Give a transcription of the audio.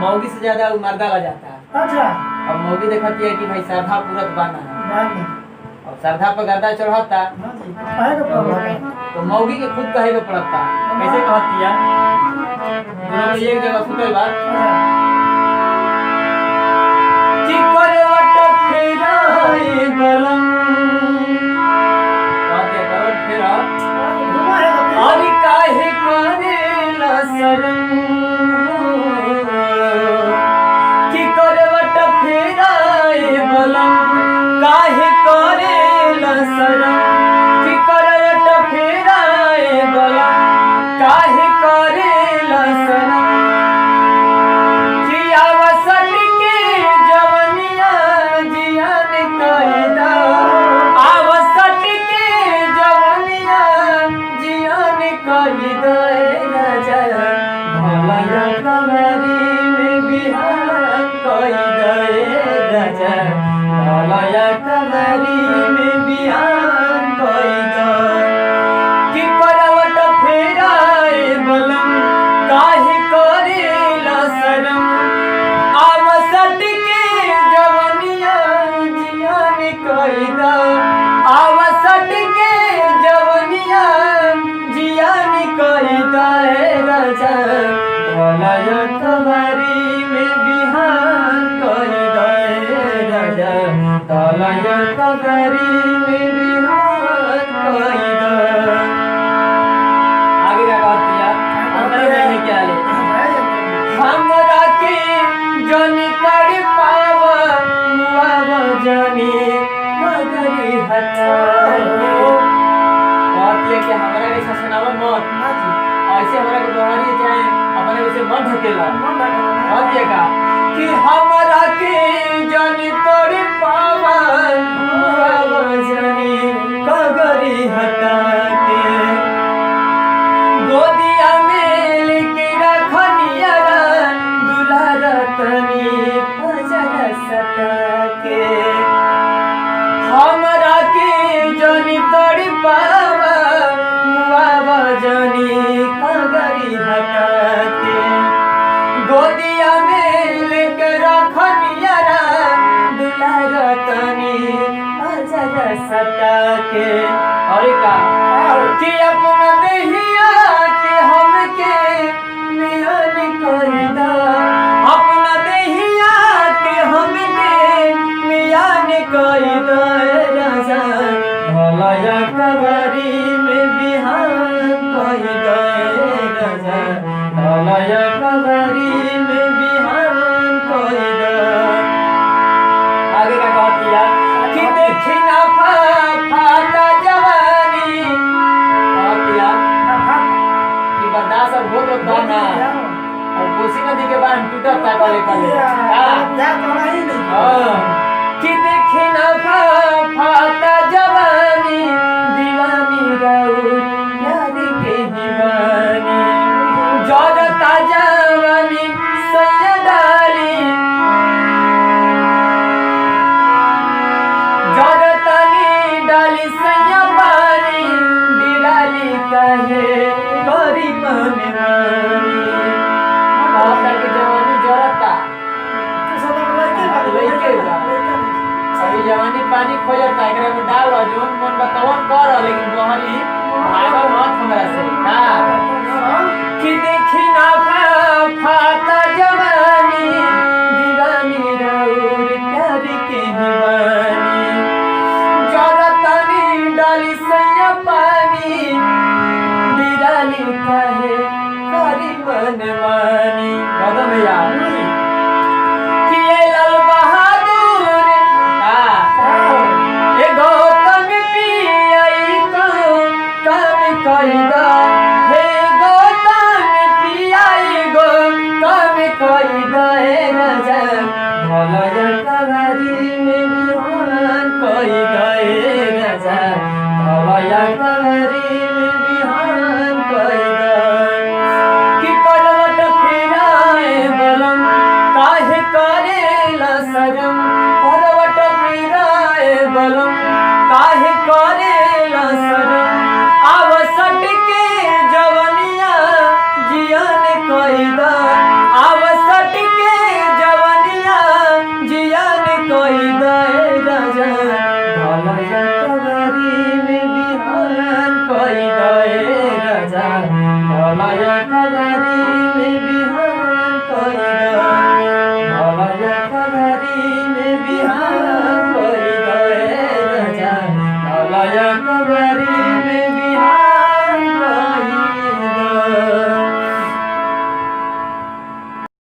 मौगी से ज्यादा मर्दा ला जाता है। अच्छा। अब मौगी देखती है कि भाई श्रद्धा पूरत बाना है और श्रद्धा पर गर्दा चढ़ाता तो मौगी के खुद कहे के पड़ता कैसे कहती है दोनों एक जगह सुतल बात कि करवट फेराए गलम कहते करवट फेरा और काहे करेला शरम कि करवट फेराए गलम काहे करेला शरम कि करवट फेराए गलम काहे करेला शरम कि अवसर के जवनिया जियान कइदा अवसर के जवनिया जियान कइदा राजा भलया कवरी में बिहान कइदा राजा भलया कवरी में बिहान कइदा कि करवट फेराए बलम काहे करेला शरम अवसट के जवनिया जियान कइदा अवसट के जवनिया जियान कइदा राजा भलया कवरी में बिहान कइदा राजा भलया कवरी में बिहान कइदा आगे क्या कहती है अंदर में क्या ले हमरा के जनी तड़ पावा मुआवा जानी मगरी हटा कहती है कि हमरा के ससनावा मत ऐसे हमरा के दोहरी चाहे अपने उसे मत ढकेला कहती है का कि हमरा के जनी तड़ पावा मुआवा जानी मगरी हटा के गोदिया में लेके रखनिया दुलारा तनी पजरा सटा के हमरा के जनी तड़ी पावा मुआवा जनी पगरी हटा के गोदिया में लेके रखनिया दुलारा तनी पजरा सटा के और का कि अपना देहिया के हमके मियान कइदा अपना देहिया के हमके मियान कइदा राजा भलया कवरी में बिहान कइदा राजा भलया कवरी में बिहान कइदा आगे का कहती है कि देखी ना फाटा जवानी कि बर्दाश्त अब हो तो दाना और कोसी नदी के बांध टूटा था कले कि देखी ना फाटा जवानी दीवानी रहू याद के दीवानी जरता जवानी सैया डाली जरतनी डाली सैया पानी दिलाली कहे गरी मन मानी कहता कि जवानी जरता लइके बा अभी जवानी पानी खोजता एकरा में डाल जोन मन बतावन कर लेकिन बहरी भागो मत हमरा से का कि देखी ना फाटा जवानी दीवानी राउर प्यार के दीवानी जरतनी डाली सैया पानी दिलाली कहे करी मन मानी कदम यार कि ये लाल बहादुर ए गौतम पियाई को काम कइदा हे गौतम पियाई गो काम कइदा राजा भलया कवरी में बिहान कइदा राजा भलया कवरी में बिहान कइदा कि करवट फेरा लया कबरी